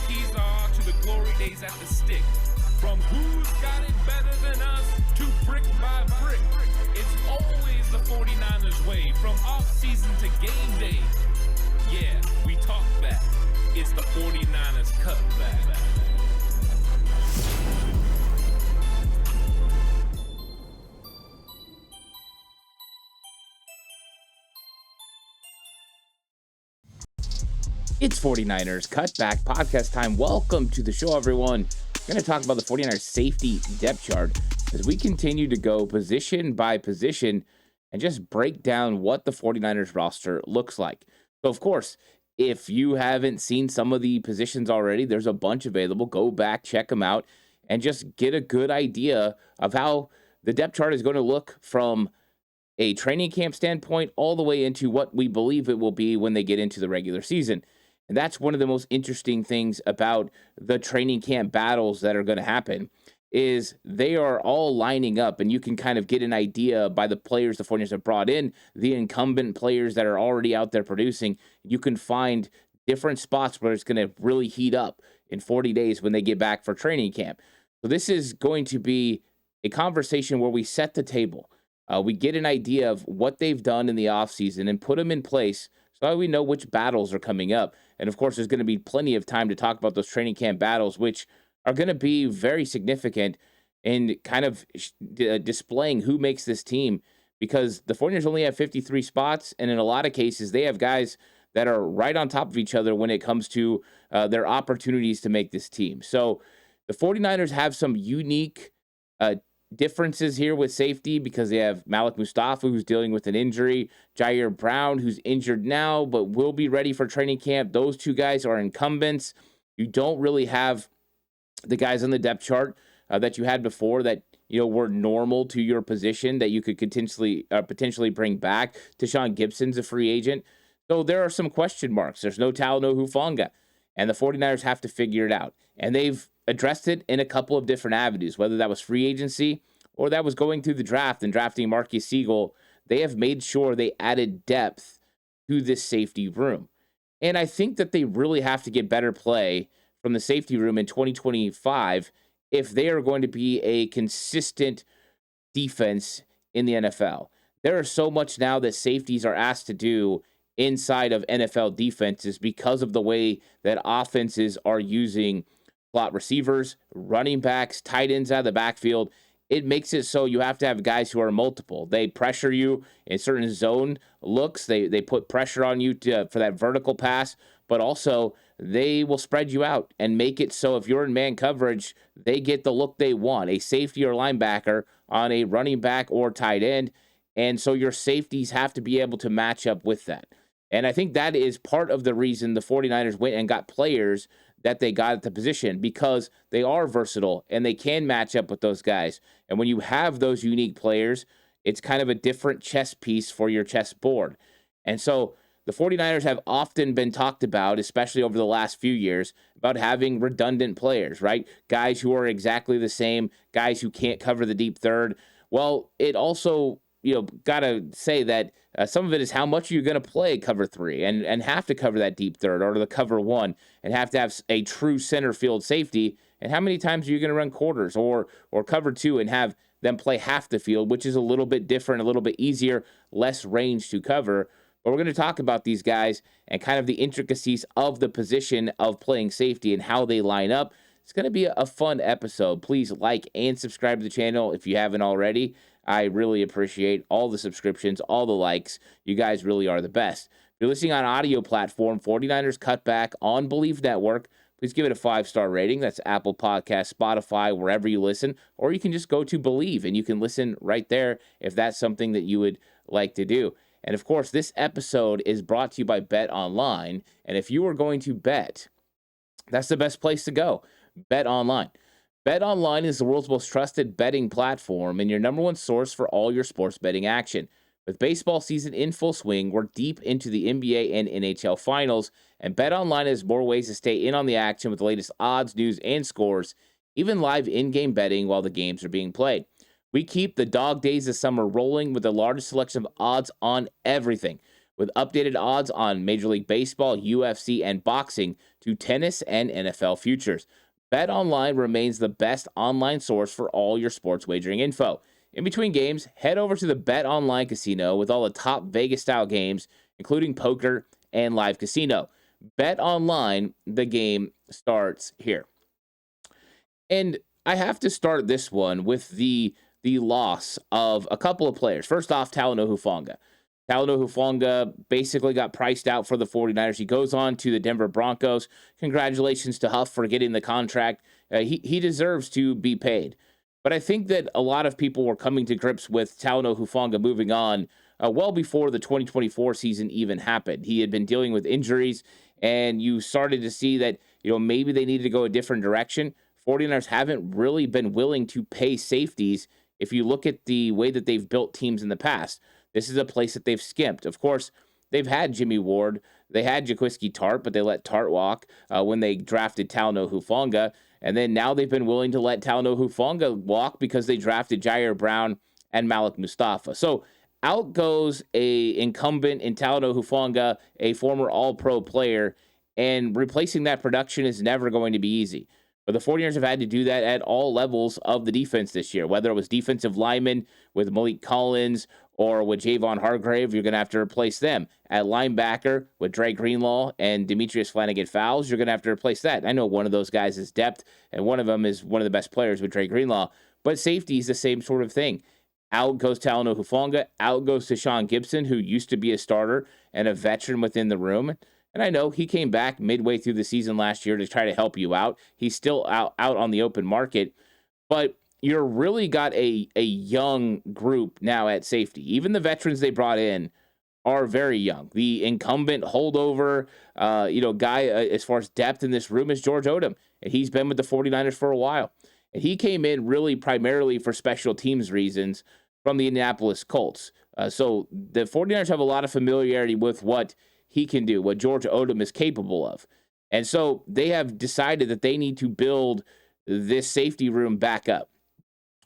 keys are to the glory days at the stick. From who's got it better than us to brick by brick. It's always the 49ers way, from off-season to game day. Yeah, we talk back. It's the 49ers Cutback. It's 49ers Cutback podcast time. Welcome to the show, everyone. We're going to talk about the 49ers safety depth chart as we continue to go position by position and just break down what the 49ers roster looks like. So, of course, if you haven't seen some of the positions already, there's a bunch available. Go back, check them out, and just get a good idea of how the depth chart is going to look from a training camp standpoint all the way into what we believe it will be when they get into the regular season. And that's one of the most interesting things about the training camp battles that are going to happen is they are all lining up, and you can kind of get an idea by the players the 49ers have brought in, the incumbent players that are already out there producing. You can find different spots where it's going to really heat up in 40 days when they get back for training camp. So this is going to be a conversation where we set the table. We get an idea of what they've done in the offseason and put them in place so we know which battles are coming up. And, of course, there's going to be plenty of time to talk about those training camp battles, which are going to be very significant in kind of displaying who makes this team, because the 49ers only have 53 spots, and in a lot of cases, they have guys that are right on top of each other when it comes to their opportunities to make this team. So the 49ers have some unique differences here with safety because they have Mustafa, who's dealing with an injury, Ji'Ayir Brown, who's injured now but will be ready for training camp. Those two guys are incumbents. You don't really have the guys on the depth chart that you had before that were normal to your position that you could potentially bring back. Tashawn Gibson's a free agent, so there are some question marks. There's no Talanoa Hufanga, and the 49ers have to figure it out, and they've addressed it in a couple of different avenues, whether that was free agency or that was going through the draft and drafting Marquis Deese. They have made sure they added depth to this safety room. And I think that they really have to get better play from the safety room in 2025 if they are going to be a consistent defense in the NFL. There is so much now that safeties are asked to do inside of NFL defenses because of the way that offenses are using slot receivers, running backs, tight ends out of the backfield. It makes it so you have to have guys who are multiple. They pressure you in certain zone looks. They put pressure on you for that vertical pass, but also they will spread you out and make it so if you're in man coverage, they get the look they want, a safety or linebacker on a running back or tight end. And so your safeties have to be able to match up with that. And I think that is part of the reason the 49ers went and got players that they got at the position, because they are versatile and they can match up with those guys. And when you have those unique players, it's kind of a different chess piece for your chessboard. And so the 49ers have often been talked about, especially over the last few years, about having redundant players, right? Guys who are exactly the same, guys who can't cover the deep third. Well, it also, got to say that some of it is how much you're going to play cover three and have to cover that deep third or the cover one and have to have a true center field safety. And how many times are you going to run quarters or cover two and have them play half the field, which is a little bit different, a little bit easier, less range to cover. But we're going to talk about these guys and kind of the intricacies of the position of playing safety and how they line up. It's going to be a fun episode. Please like and subscribe to the channel if you haven't already. I really appreciate all the subscriptions, all the likes. You guys really are the best. If you're listening on audio platform, 49ers Cutback on Believe Network, please give it a 5-star rating. That's Apple Podcasts, Spotify, wherever you listen. Or you can just go to Believe, and you can listen right there if that's something that you would like to do. And, of course, this episode is brought to you by Bet Online. And if you are going to bet, that's the best place to go. Bet Online. Bet Online is the world's most trusted betting platform and your number one source for all your sports betting action. With baseball season in full swing, we're deep into the NBA and NHL finals, and Bet Online has more ways to stay in on the action with the latest odds, news, and scores, even live in-game betting while the games are being played. We keep the dog days of summer rolling with the largest selection of odds on everything. with updated odds on Major League Baseball, UFC, and boxing to tennis and NFL futures. BetOnline remains the best online source for all your sports wagering info. In between games, head over to the BetOnline casino with all the top Vegas-style games, including poker and live casino. BetOnline, the game starts here. And I have to start this one with the loss of a couple of players. First off, Talanoa Hufanga. Talanoa Hufanga basically got priced out for the 49ers. He goes on to the Denver Broncos. Congratulations to Huff for getting the contract. He deserves to be paid. But I think that a lot of people were coming to grips with Talanoa Hufanga moving on well before the 2024 season even happened. He had been dealing with injuries, and you started to see that, maybe they needed to go a different direction. 49ers haven't really been willing to pay safeties. If you look at the way that they've built teams in the past, this is a place that they've skimped. Of course, they've had Jimmy Ward. They had Jaquiski Tart, but they let Tart walk when they drafted Talanoa Hufanga. And then now they've been willing to let Talanoa Hufanga walk because they drafted Ji'Ayir Brown and Malik Mustafa. So out goes a incumbent in Talanoa Hufanga, a former All-Pro player, and replacing that production is never going to be easy. But the 49ers have had to do that at all levels of the defense this year, whether it was defensive linemen with Malik Collins or with Javon Hargrave, you're going to have to replace them. At linebacker with Dre Greenlaw and Demetrius Flanagan-Fowles, you're going to have to replace that. I know one of those guys is depth, and one of them is one of the best players with Dre Greenlaw. But safety is the same sort of thing. Out goes Talanoa Hufanga. Out goes Tashawn Gibson, who used to be a starter and a veteran within the room. And I know he came back midway through the season last year to try to help you out. He's still out on the open market. But you're really got a young group now at safety. Even the veterans they brought in are very young. The incumbent holdover, guy as far as depth in this room is George Odom. And he's been with the 49ers for a while. And he came in really primarily for special teams reasons from the Indianapolis Colts. So the 49ers have a lot of familiarity with what he can do, what George Odom is capable of. And so they have decided that they need to build this safety room back up.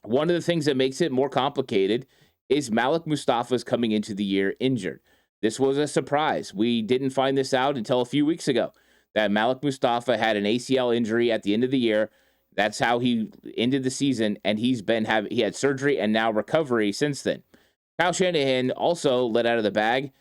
One of the things that makes it more complicated is Malik Mustafa's coming into the year injured. This was a surprise. We didn't find this out until a few weeks ago, that Malik Mustafa had an ACL injury at the end of the year. That's how he ended the season, and he had surgery and now recovery since then. Kyle Shanahan also let out of the bag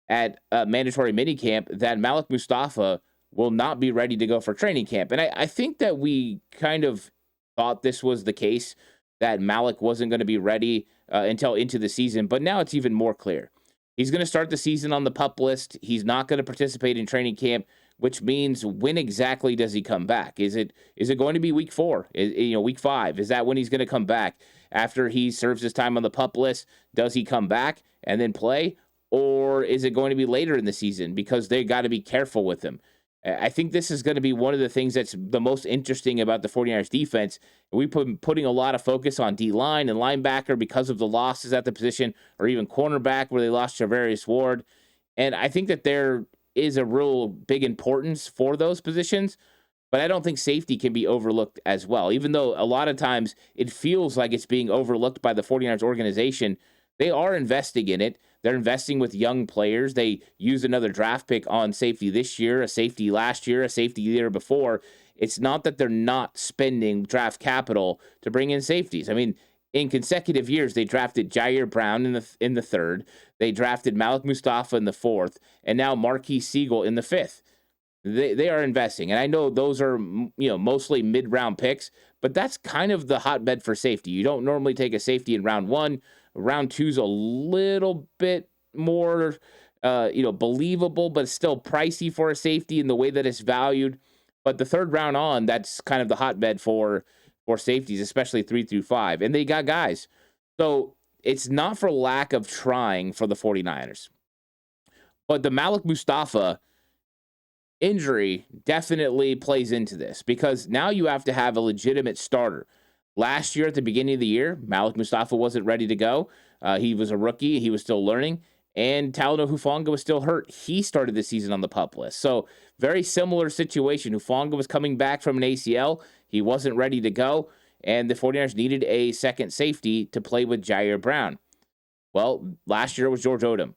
at mandatory minicamp that Malik Mustafa will not be ready to go for training camp. And I think that we kind of thought this was the case, that Malik wasn't going to be ready until into the season, but now it's even more clear. He's going to start the season on the PUP list. He's not going to participate in training camp, which means when exactly does he come back? Is it going to be week 4? Week 5? Is that when he's going to come back? After he serves his time on the PUP list, does he come back and then play? Or is it going to be later in the season because they got to be careful with him? I think this is going to be one of the things that's the most interesting about the 49ers defense. We've been putting a lot of focus on D-line and linebacker because of the losses at the position, or even cornerback where they lost Charvarius Ward. And I think that there is a real big importance for those positions, but I don't think safety can be overlooked as well. Even though a lot of times it feels like it's being overlooked by the 49ers organization, they are investing in it. They're investing with young players. They used another draft pick on safety this year, a safety last year, a safety the year before. It's not that they're not spending draft capital to bring in safeties. I mean, in consecutive years, they drafted Ji'Ayir Brown in the 3rd. They drafted Malik Mustafa in the 4th, and now Marquis Siegel in the 5th. They are investing, and I know those are mostly mid-round picks, but that's kind of the hotbed for safety. You don't normally take a safety in round 1. Round 2's a little bit more, believable, but still pricey for a safety in the way that it's valued. But the 3rd round on, that's kind of the hotbed for safeties, especially 3 through 5. And they got guys. So it's not for lack of trying for the 49ers. But the Malik Mustafa injury definitely plays into this, because now you have to have a legitimate starter. Last year, at the beginning of the year, Malik Mustafa wasn't ready to go. He was a rookie. He was still learning. And Talanoa Hufanga was still hurt. He started the season on the PUP list. So very similar situation. Hufanga was coming back from an ACL. He wasn't ready to go. And the 49ers needed a second safety to play with Ji'Ayir Brown. Well, last year it was George Odom.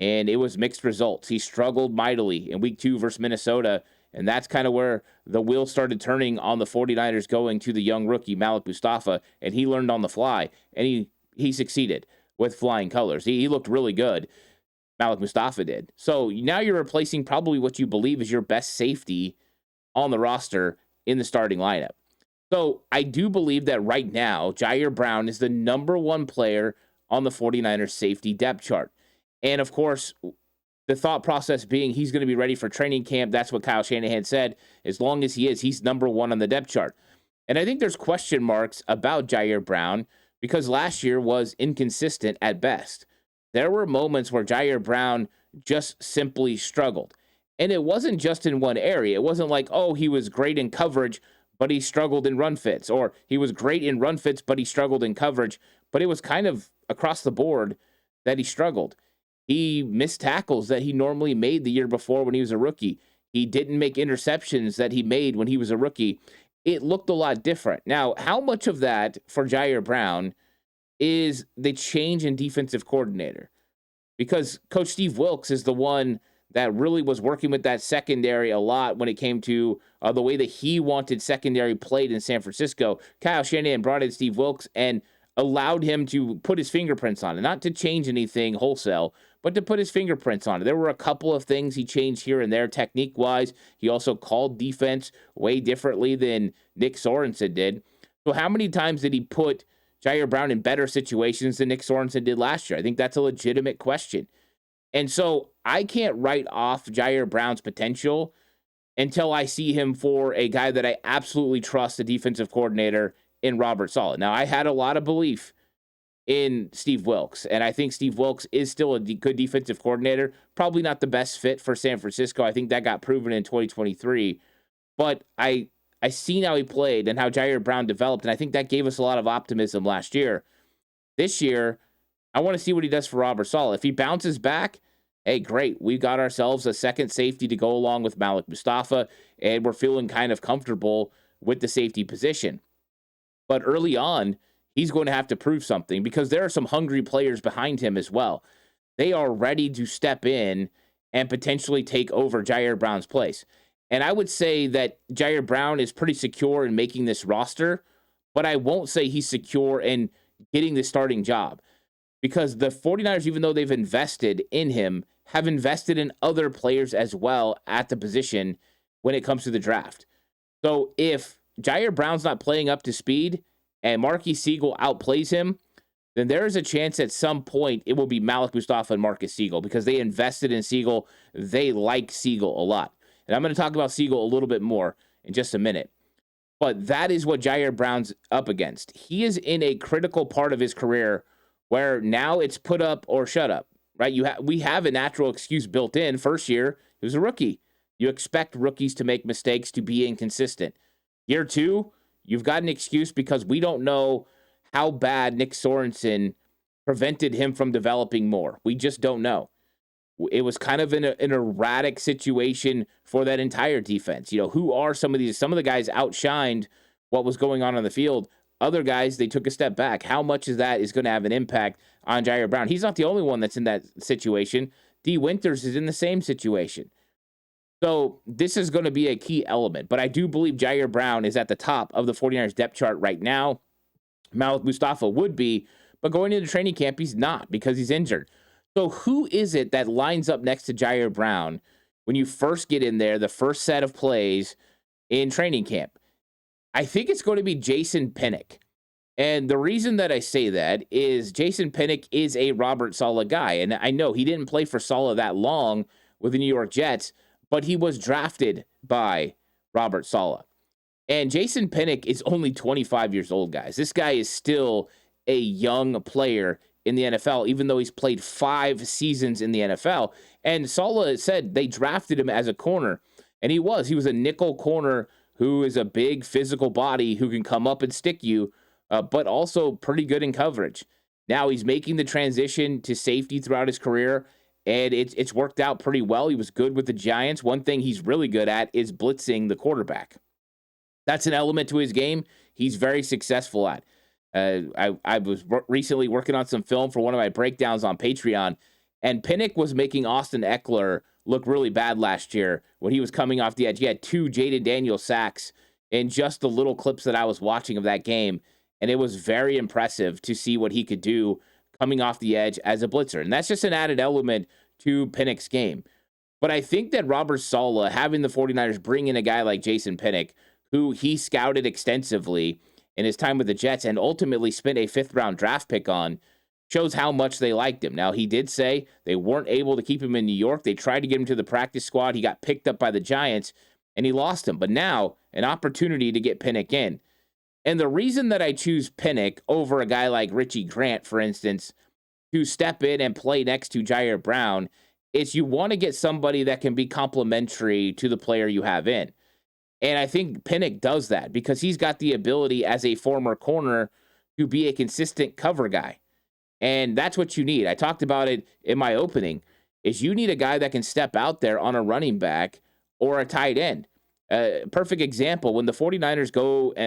and it was mixed results. He struggled mightily in week 2 versus Minnesota, and that's kind of where the wheels started turning on the 49ers going to the young rookie, Malik Mustafa, and he learned on the fly, and he succeeded with flying colors. He looked really good. Malik Mustafa did. So now you're replacing probably what you believe is your best safety on the roster in the starting lineup. So I do believe that right now, Ji'Ayir Brown is the number 1 player on the 49ers safety depth chart. And of course, the thought process being he's going to be ready for training camp. That's what Kyle Shanahan said. As long as he is, he's number 1 on the depth chart. And I think there's question marks about Ji'Ayir Brown because last year was inconsistent at best. There were moments where Ji'Ayir Brown just simply struggled. And it wasn't just in one area. It wasn't like, oh, he was great in coverage, but he struggled in run fits. Or he was great in run fits, but he struggled in coverage. But it was kind of across the board that he struggled. He missed tackles that he normally made the year before when he was a rookie. He didn't make interceptions that he made when he was a rookie. It looked a lot different. Now, how much of that for Ji'Ayir Brown is the change in defensive coordinator? Because Coach Steve Wilks is the one that really was working with that secondary a lot when it came to the way that he wanted secondary played in San Francisco. Kyle Shanahan brought in Steve Wilks and allowed him to put his fingerprints on it, not to change anything wholesale, but to put his fingerprints on it. There were a couple of things he changed here and there technique-wise. He also called defense way differently than Nick Sorensen did. So how many times did he put Ji'Ayir Brown in better situations than Nick Sorensen did last year? I think that's a legitimate question. And so I can't write off Ji'Ayir Brown's potential until I see him for a guy that I absolutely trust, the defensive coordinator in Robert Saleh. Now, I had a lot of belief in Steve Wilks, and I think Steve Wilks is still a good defensive coordinator. Probably not the best fit for San Francisco. I think that got proven in 2023. But I seen how he played and how Ji'Ayir Brown developed, and I think that gave us a lot of optimism last year. This year, I want to see what he does for Robert Saleh. If he bounces back, hey, great. We got ourselves a second safety to go along with Malik Mustafa, and we're feeling kind of comfortable with the safety position. But early on, he's going to have to prove something because there are some hungry players behind him as well. They are ready to step in and potentially take over Ji'Ayir Brown's place. And I would say that Ji'Ayir Brown is pretty secure in making this roster, but I won't say he's secure in getting the starting job because the 49ers, even though they've invested in him, have invested in other players as well at the position when it comes to the draft. So if Ji'Ayir Brown's not playing up to speed and Marquis Siegel outplays him, then there is a chance at some point it will be Malik Mustafa and Marcus Siegel because they invested in Siegel. They like Siegel a lot. And I'm going to talk about Siegel a little bit more in just a minute. But that is what Ji'Ayir Brown's up against. He is in a critical part of his career where now it's put up or shut up, right? We have a natural excuse built in. First year, he was a rookie. You expect rookies to make mistakes, to be inconsistent. Year 2, you've got an excuse because we don't know how bad Nick Sorensen prevented him from developing more. We just don't know. It was kind of an erratic situation for that entire defense. You know, who are some of these? Some of the guys outshined what was going on the field. Other guys, they took a step back. How much of that is going to have an impact on Ji'Ayir Brown? He's not the only one that's in that situation. D. Winters is in the same situation. So this is going to be a key element. But I do believe Ji'Ayir Brown is at the top of the 49ers depth chart right now. Malik Mustafa would be, but going into training camp, he's not because he's injured. So who is it that lines up next to Ji'Ayir Brown when you first get in there, the first set of plays in training camp? I think it's going to be Jason Pinnick. And the reason that I say that is Jason Pinnick is a Robert Saleh guy. And I know he didn't play for Saleh that long with the New York Jets, but he was drafted by Robert Saleh. And Jason Pinnick is only 25 years old, guys. This guy is still a young player in the NFL, even though he's played 5 seasons in the NFL. And Saleh said they drafted him as a corner. And he was a nickel corner who is a big physical body who can come up and stick you, but also pretty good in coverage. Now he's making the transition to safety throughout his career, and it's worked out pretty well. He was good with the Giants. One thing he's really good at is blitzing the quarterback. That's an element to his game he's very successful at. I was recently working on some film for one of my breakdowns on Patreon, And Pinnick was making Austin Eckler look really bad last year when he was coming off the edge. He had 2 Jaden Daniels sacks in just the little clips that I was watching of that game. And it was very impressive to see what he could do coming off the edge as a blitzer. And that's just an added element to Pinnick's game. But I think that Robert Saleh, having the 49ers bring in a guy like Jason Pinnick, who he scouted extensively in his time with the Jets and ultimately spent a 5th-round draft pick on, shows how much they liked him. Now, he did say they weren't able to keep him in New York. They tried to get him to the practice squad. He got picked up by the Giants, and he lost him. But now, an opportunity to get Pinnick in. And the reason that I choose Pinnick over a guy like Richie Grant, for instance, to step in and play next to Ji'Ayir Brown, is you want to get somebody that can be complementary to the player you have in. And I think Pinnick does that because he's got the ability as a former corner to be a consistent cover guy. And that's what you need. I talked about it in my opening, is you need a guy that can step out there on a running back or a tight end. Perfect example, when the 49ers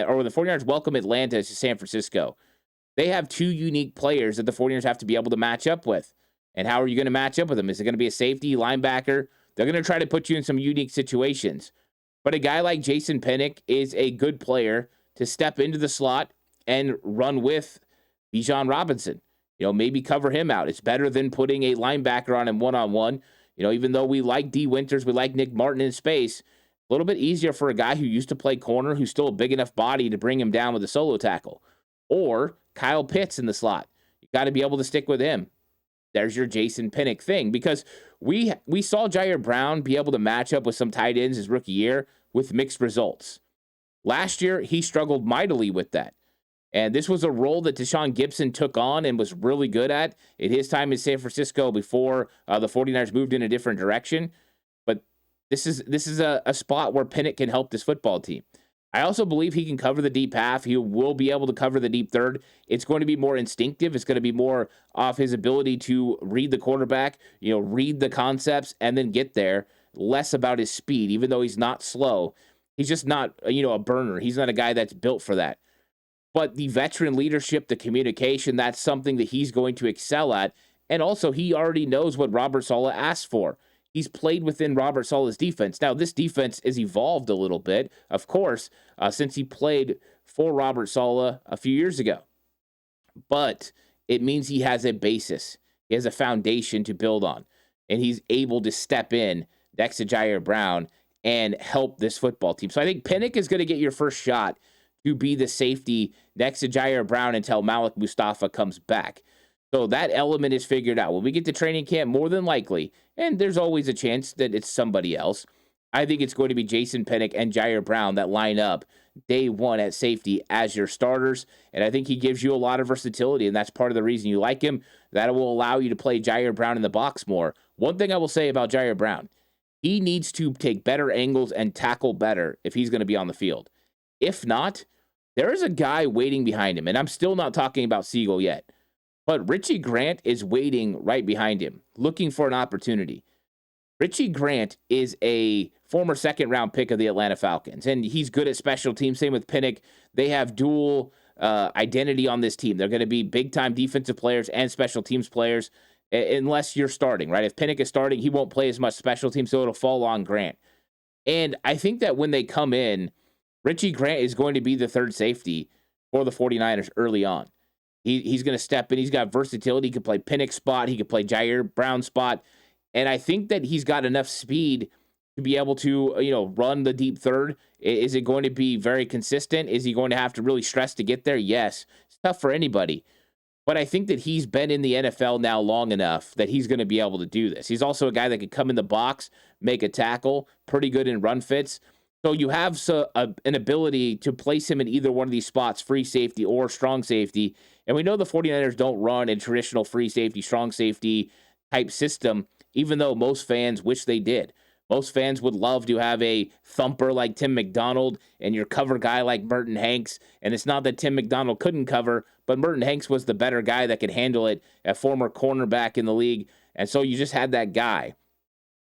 when the 49ers welcome Atlanta to San Francisco, they have 2 unique players that the 49ers have to be able to match up with. And how are you going to match up with them? Is it going to be a safety, linebacker? They're going to try to put you in some unique situations. But a guy like Jason Pinnick is a good player to step into the slot and run with Bijan Robinson. Maybe cover him out. It's better than putting a linebacker on him one-on-one. Even though we like D. Winters, we like Nick Martin in space, a little bit easier for a guy who used to play corner, who's still a big enough body to bring him down with a solo tackle. Or Kyle Pitts in the slot. You got to be able to stick with him. There's your Jason Pinnick thing, because we saw Ji'Ayir Brown be able to match up with some tight ends his rookie year with mixed results. Last year, he struggled mightily with that. And this was a role that Deshaun Gibson took on and was really good at in his time in San Francisco before the 49ers moved in a different direction. But this is a spot where Pinnick can help this football team. I also believe he can cover the deep half. He will be able to cover the deep third. It's going to be more instinctive. It's going to be more off his ability to read the quarterback, read the concepts, and then get there. Less about his speed, even though he's not slow. He's just not, a burner. He's not a guy that's built for that. But the veteran leadership, the communication, that's something that he's going to excel at. And also, he already knows what Robert Saleh asked for. He's played within Robert Saleh's defense. Now, this defense has evolved a little bit, of course, since he played for Robert Saleh a few years ago. But it means he has a basis. He has a foundation to build on. And he's able to step in next to Ji'Ayir Brown and help this football team. So I think Pinnick is going to get your first shot to be the safety next to Ji'Ayir Brown until Malik Mustafa comes back. So that element is figured out. When we get to training camp, more than likely, and there's always a chance that it's somebody else, I think it's going to be Jason Pinnick and Ji'Ayir Brown that line up day one at safety as your starters. And I think he gives you a lot of versatility, and that's part of the reason you like him. That will allow you to play Ji'Ayir Brown in the box more. One thing I will say about Ji'Ayir Brown, he needs to take better angles and tackle better if he's going to be on the field. If not, there is a guy waiting behind him, and I'm still not talking about Siegel yet. But Richie Grant is waiting right behind him, looking for an opportunity. Richie Grant is a former second-round pick of the Atlanta Falcons, and he's good at special teams. Same with Pinnick. They have dual identity on this team. They're going to be big-time defensive players and special teams players, unless you're starting, right? If Pinnick is starting, he won't play as much special teams, so it'll fall on Grant. And I think that when they come in, Richie Grant is going to be the third safety for the 49ers early on. He's going to step in. He's got versatility. He can play Pinnick spot. He can play Ji'Ayir Brown spot. And I think that he's got enough speed to be able to, run the deep third. Is it going to be very consistent? Is he going to have to really stress to get there? Yes. It's tough for anybody. But I think that he's been in the NFL now long enough that he's going to be able to do this. He's also a guy that can come in the box, make a tackle, pretty good in run fits. So you have an ability to place him in either one of these spots, free safety or strong safety. And we know the 49ers don't run a traditional free safety, strong safety type system, even though most fans wish they did. Most fans would love to have a thumper like Tim McDonald and your cover guy like Merton Hanks. And it's not that Tim McDonald couldn't cover, but Merton Hanks was the better guy that could handle it, a former cornerback in the league. And so you just had that guy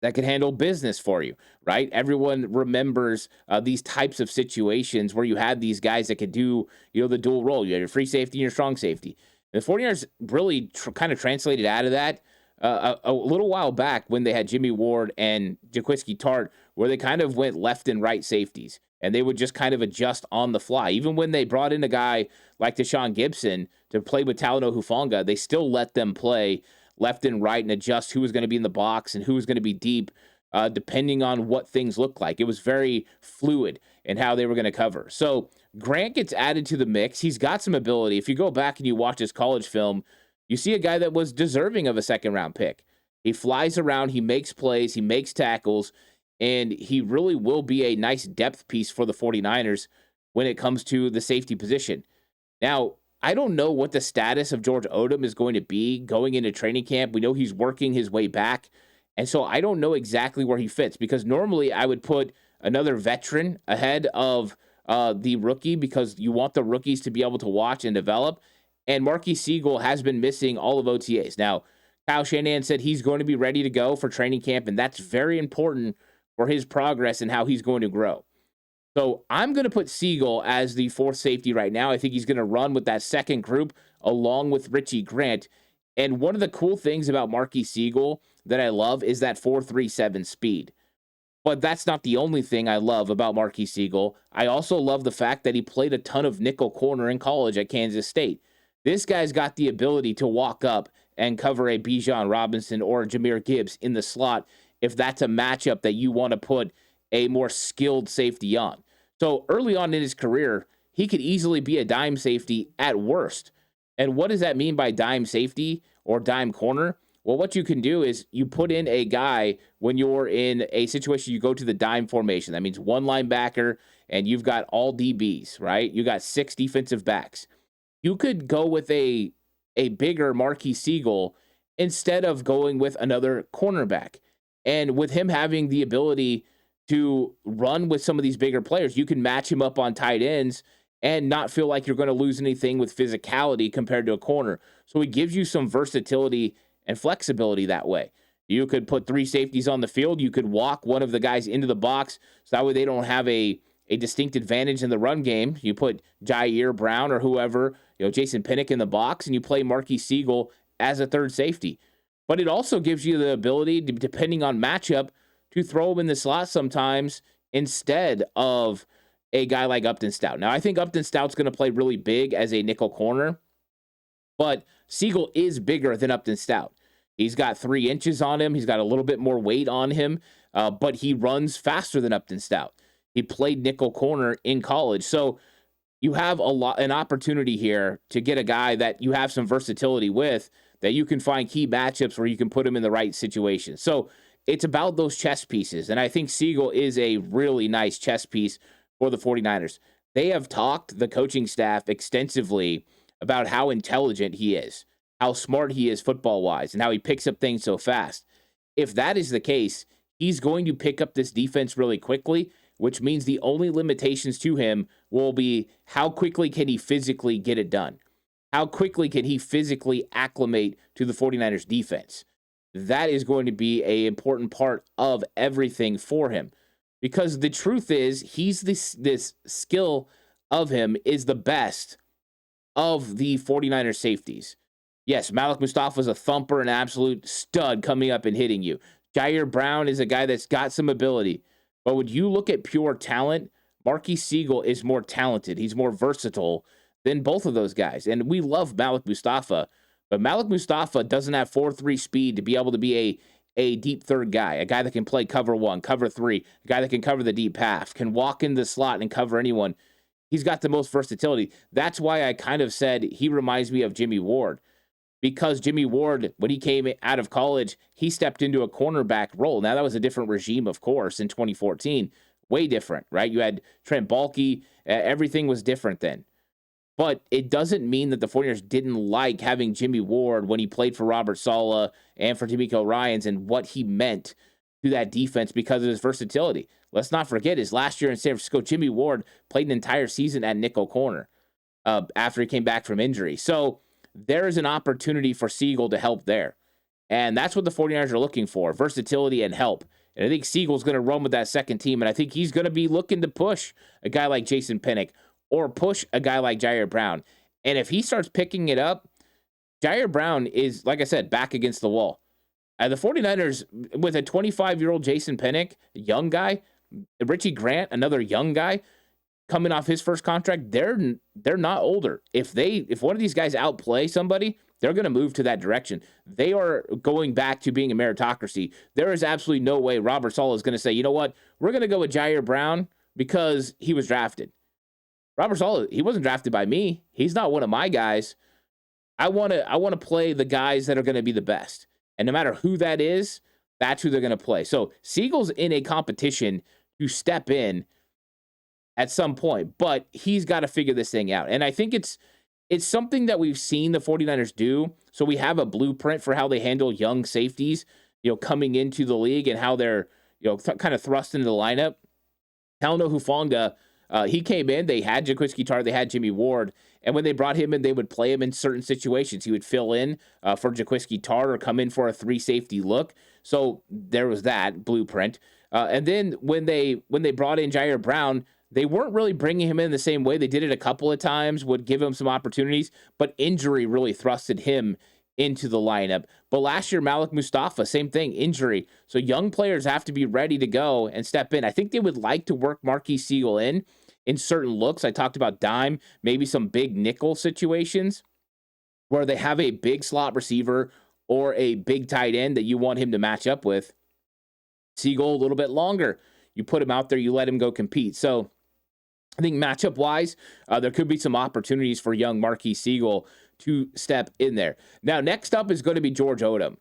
that could handle business for you, right? Everyone remembers these types of situations where you had these guys that could do, the dual role. You had your free safety and your strong safety. And the 49ers really kind of translated out of that a little while back when they had Jimmy Ward and Jaquiski Tart, where they kind of went left and right safeties, and they would just kind of adjust on the fly. Even when they brought in a guy like Deshaun Gibson to play with Talanoa Hufanga, they still let them play left and right and adjust who was going to be in the box and who was going to be deep, depending on what things looked like. It was very fluid in how they were going to cover. So Grant gets added to the mix. He's got some ability. If you go back and you watch his college film, you see a guy that was deserving of a second-round pick. He flies around, he makes plays, he makes tackles, and he really will be a nice depth piece for the 49ers when it comes to the safety position. Now, I don't know what the status of George Odom is going to be going into training camp. We know he's working his way back, and so I don't know exactly where he fits, because normally I would put another veteran ahead of the rookie, because you want the rookies to be able to watch and develop. And Marquis Siegel has been missing all of OTAs. Now, Kyle Shanahan said he's going to be ready to go for training camp, and that's very important for his progress and how he's going to grow. So I'm going to put Siegel as the fourth safety right now. I think he's going to run with that second group along with Richie Grant. And one of the cool things about Marquis Siegel that I love is that 4.37 speed. But that's not the only thing I love about Marquis Siegel. I also love the fact that he played a ton of nickel corner in college at Kansas State. This guy's got the ability to walk up and cover a Bijan Robinson or a Jahmyr Gibbs in the slot if that's a matchup that you want to put a more skilled safety on. So early on in his career, he could easily be a dime safety at worst. And what does that mean by dime safety or dime corner? Well, what you can do is you put in a guy when you're in a situation, you go to the dime formation. That means one linebacker and you've got all DBs, right? You got 6 defensive backs. You could go with a bigger Marquis Siegel instead of going with another cornerback. And with him having the ability to run with some of these bigger players, you can match him up on tight ends and not feel like you're going to lose anything with physicality compared to a corner. So he gives you some versatility and flexibility that way. You could put 3 safeties on the field. You could walk one of the guys into the box, so that way they don't have a distinct advantage in the run game. You put Ji'Ayir Brown or whoever, Jason Pinnick in the box, and you play Marquis Siegel as a third safety. But it also gives you the ability, depending on matchup, to throw him in the slot sometimes instead of a guy like Upton Stout. Now, I think Upton Stout's going to play really big as a nickel corner, but Siegel is bigger than Upton Stout. He's got 3 inches on him. He's got a little bit more weight on him, but he runs faster than Upton Stout. He played nickel corner in college. So you have an opportunity here to get a guy that you have some versatility with, that you can find key matchups where you can put him in the right situation. So it's about those chess pieces. And I think Siegel is a really nice chess piece for the 49ers. They have talked, the coaching staff, extensively about how intelligent he is, how smart he is football-wise, and how he picks up things so fast. If that is the case, he's going to pick up this defense really quickly, which means the only limitations to him will be how quickly can he physically get it done? How quickly can he physically acclimate to the 49ers defense? That is going to be an important part of everything for him, because the truth is this skill of him is the best of the 49ers safeties. Yes, Malik Mustafa is a thumper, an absolute stud coming up and hitting you. Ji'Ayir Brown is a guy that's got some ability. But when you look at pure talent, Marquis Siegel is more talented. He's more versatile than both of those guys. And we love Malik Mustafa, but Malik Mustafa doesn't have 4.3 speed to be able to be a deep third guy, a guy that can play cover 1, cover 3, a guy that can cover the deep half, can walk in the slot and cover anyone. He's got the most versatility. That's why I kind of said he reminds me of Jimmy Ward, because Jimmy Ward, when he came out of college, he stepped into a cornerback role. Now, that was a different regime, of course, in 2014. Way different, right? You had Trent Baalke. Everything was different then. But it doesn't mean that the 49ers didn't like having Jimmy Ward when he played for Robert Saleh and for D'Amico Ryans, and what he meant to that defense because of his versatility. Let's not forget, his last year in San Francisco, Jimmy Ward played an entire season at nickel corner after he came back from injury. So there is an opportunity for Siegel to help there. And that's what the 49ers are looking for, versatility and help. And I think Siegel's going to run with that second team, and I think he's going to be looking to push a guy like Jason Pinnick or push a guy like Ji'Ayir Brown. And if he starts picking it up, Ji'Ayir Brown is, like I said, back against the wall. The 49ers, with a 25-year-old Jason Pinnick, a young guy, Richie Grant, another young guy, coming off his first contract, they're not older. If one of these guys outplay somebody, they're going to move to that direction. They are going back to being a meritocracy. There is absolutely no way Robert Saleh is going to say, you know what, we're going to go with Ji'Ayir Brown because he was drafted. Robert Saleh, he wasn't drafted by me. He's not one of my guys. I want to play the guys that are going to be the best. And no matter who that is, that's who they're going to play. So Siegel's in a competition to step in at some point, but he's got to figure this thing out. And I think it's something that we've seen the 49ers do. So we have a blueprint for how they handle young safeties, coming into the league and how they're, kind of thrust into the lineup. Talanoa Hufanga, he came in, they had Jaquiski Tartt, they had Jimmy Ward, and when they brought him in, they would play him in certain situations. He would fill in for Jaquiski Tartt or come in for a 3-safety look. So there was that blueprint. And then when they brought in Ji'Ayir Brown, they weren't really bringing him in the same way. They did it a couple of times, would give him some opportunities, but injury really thrusted him into the lineup. But last year, Malik Mustafa, same thing, injury. So young players have to be ready to go and step in. I think they would like to work Marquis Siegel in certain looks. I talked about dime, maybe some big nickel situations where they have a big slot receiver or a big tight end that you want him to match up with. Siegel a little bit longer. You put him out there, you let him go compete. So I think matchup-wise, there could be some opportunities for young Marquis Siegel to step in there. Now, next up is going to be George Odom.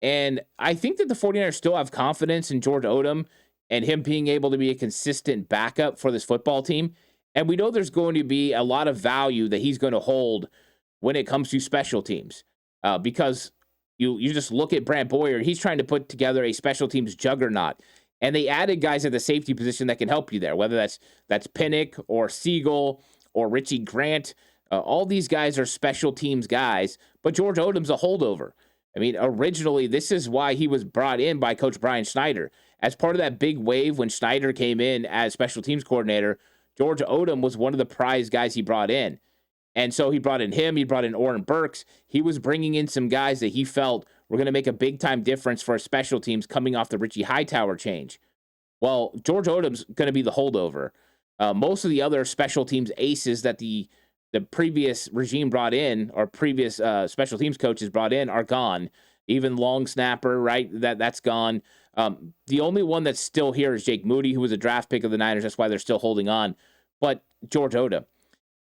And I think that the 49ers still have confidence in George Odom and him being able to be a consistent backup for this football team. And we know there's going to be a lot of value that he's going to hold when it comes to special teams. Because you just look at Brant Boyer, he's trying to put together a special teams juggernaut. And they added guys at the safety position that can help you there, whether that's Pinnick or Siegel or Richie Grant. All these guys are special teams guys, but George Odom's a holdover. I mean, originally, this is why he was brought in by Coach Brian Schneider. As part of that big wave when Schneider came in as special teams coordinator, George Odom was one of the prize guys he brought in. And so he brought in him, he brought in Oren Burks. He was bringing in some guys that he felt were going to make a big-time difference for special teams coming off the Richie Hightower change. Well, George Odom's going to be the holdover. Most of the other special teams aces that the previous regime brought in, or previous special teams coaches brought in, are gone. Even long snapper, right? That's gone. The only one that's still here is Jake Moody, who was a draft pick of the Niners. That's why they're still holding on. But George Odom.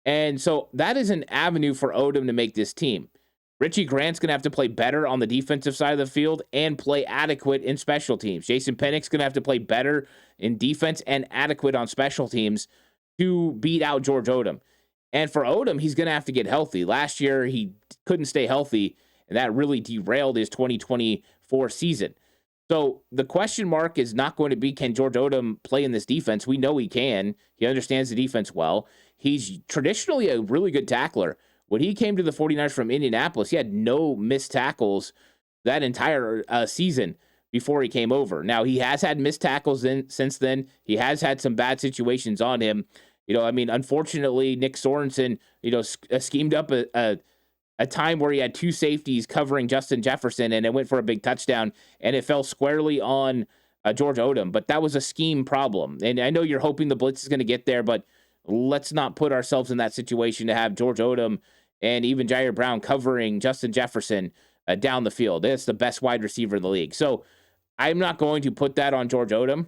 And so that is an avenue for Odom to make this team. Richie Grant's going to have to play better on the defensive side of the field and play adequate in special teams. Jason Pinnick's going to have to play better in defense and adequate on special teams to beat out George Odom. And for Odom, he's going to have to get healthy. Last year, he couldn't stay healthy, and that really derailed his 2024 season. So the question mark is not going to be, can George Odom play in this defense? We know he can. He understands the defense well. He's traditionally a really good tackler. When he came to the 49ers from Indianapolis, he had no missed tackles that entire season before he came over. Now, he has had missed tackles since then. He has had some bad situations on him. Unfortunately, Nick Sorensen, schemed up a time where he had two safeties covering Justin Jefferson, and it went for a big touchdown, and it fell squarely on George Odom. But that was a scheme problem. And I know you're hoping the blitz is going to get there, but let's not put ourselves in that situation to have George Odom and even Ji'Ayir Brown covering Justin Jefferson down the field. It's the best wide receiver in the league. So I'm not going to put that on George Odom.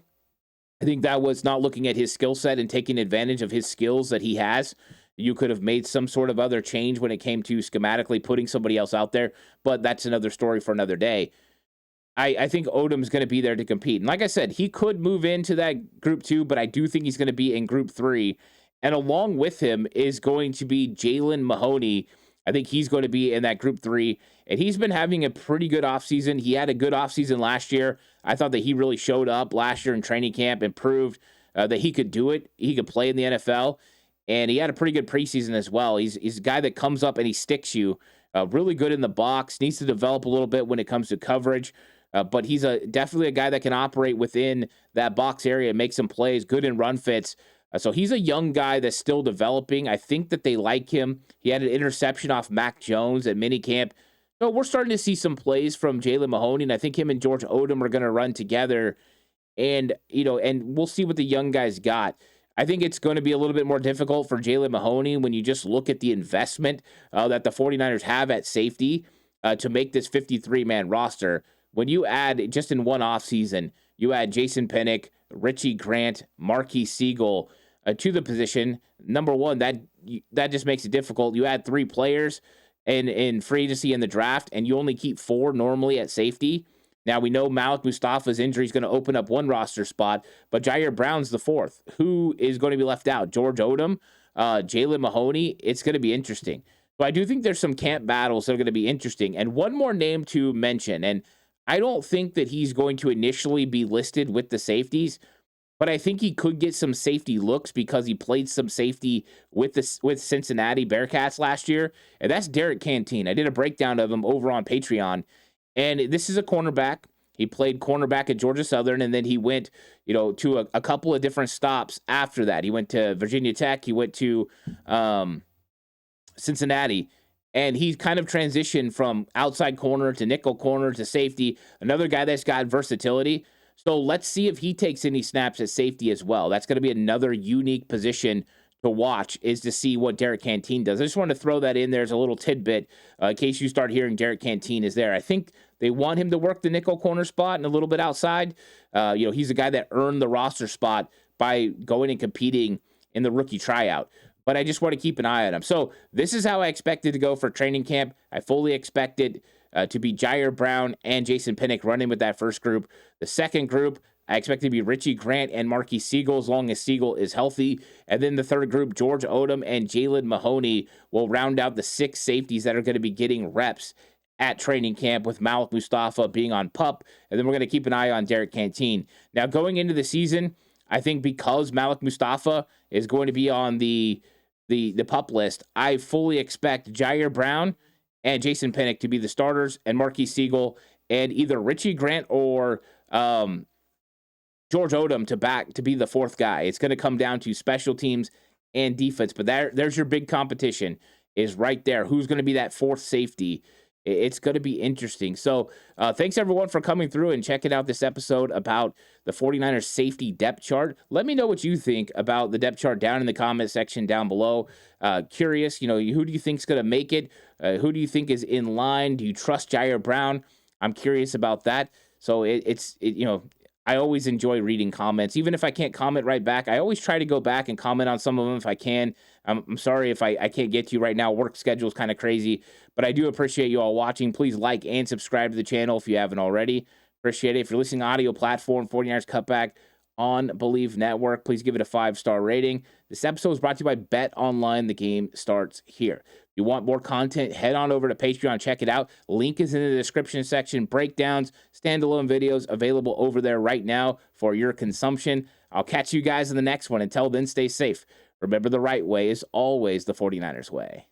I think that was not looking at his skill set and taking advantage of his skills that he has. You could have made some sort of other change when it came to schematically putting somebody else out there, but that's another story for another day. I think Odom's going to be there to compete. And like I said, he could move into that group 2, but I do think he's going to be in group 3. And along with him is going to be Jalen Mahoney. I think he's going to be in that group 3. And he's been having a pretty good offseason. He had a good offseason last year. I thought that he really showed up last year in training camp and proved that he could do it. He could play in the NFL. And he had a pretty good preseason as well. He's a guy that comes up and he sticks you. Really good in the box. Needs to develop a little bit when it comes to coverage. But he's definitely a guy that can operate within that box area and make some plays. Good in run fits. So he's a young guy that's still developing. I think that they like him. He had an interception off Mac Jones at minicamp. So we're starting to see some plays from Jalen Mahoney, and I think him and George Odom are going to run together. And, and we'll see what the young guys got. I think it's going to be a little bit more difficult for Jalen Mahoney when you just look at the investment that the 49ers have at safety to make this 53-man roster. When you add, just in one offseason, you add Jason Pinnick, Richie Grant, Marquis Siegel to the position. Number one, that just makes it difficult. You add 3 players in free agency in the draft, and you only keep 4 normally at safety. Now, we know Malik Mustafa's injury is going to open up one roster spot, but Ji'Ayir Brown's the 4th. Who is going to be left out? George Odom, Jalen Mahoney. It's going to be interesting. So I do think there's some camp battles that are going to be interesting. And one more name to mention, and I don't think that he's going to initially be listed with the safeties, but I think he could get some safety looks because he played some safety with Cincinnati Bearcats last year, and that's Derek Canteen. I did a breakdown of him over on Patreon, and this is a cornerback. He played cornerback at Georgia Southern, and then he went, to a couple of different stops after that. He went to Virginia Tech. He went to Cincinnati, and he kind of transitioned from outside corner to nickel corner to safety. Another guy that's got versatility. So let's see if he takes any snaps at safety as well. That's going to be another unique position to watch, is to see what Derek Canteen does. I just want to throw that in there as a little tidbit in case you start hearing Derek Canteen is there. I think they want him to work the nickel corner spot and a little bit outside. He's a guy that earned the roster spot by going and competing in the rookie tryout. But I just want to keep an eye on him. So this is how I expected to go for training camp. I fully expected to be Ji'Ayir Brown and Jason Pinnick running with that first group. The second group, I expect to be Richie Grant and Marquis Siegel, as long as Siegel is healthy. And then the third group, George Odom and Jalen Mahoney, will round out the 6 safeties that are going to be getting reps at training camp, with Malik Mustafa being on PUP. And then we're going to keep an eye on Derek Canteen. Now, going into the season, I think because Malik Mustafa is going to be on the PUP list, I fully expect Ji'Ayir Brown and Jason Pinnick to be the starters, and Marquis Siegel and either Richie Grant or George Odom to be the 4th guy. It's going to come down to special teams and defense, but there's your big competition, is right there. Who's going to be that 4th safety? It's going to be interesting. So thanks, everyone, for coming through and checking out this episode about the 49ers safety depth chart. Let me know what you think about the depth chart down in the comment section down below. Curious, who do you think is going to make it? Who do you think is in line? Do you trust Ji'Ayir Brown? I'm curious about that. So I always enjoy reading comments. Even if I can't comment right back, I always try to go back and comment on some of them if I can. I'm sorry if I can't get to you right now. Work schedule is kind of crazy, but I do appreciate you all watching. Please like and subscribe to the channel if you haven't already. Appreciate it. If you're listening to audio platform, 49ers Cutback on Believe Network, please give it a 5-star rating. This episode is brought to you by Bet Online. The game starts here. If you want more content, head on over to Patreon. Check it out. Link is in the description section. Breakdowns, standalone videos available over there right now for your consumption. I'll catch you guys in the next one. Until then, stay safe. Remember, the right way is always the 49ers way.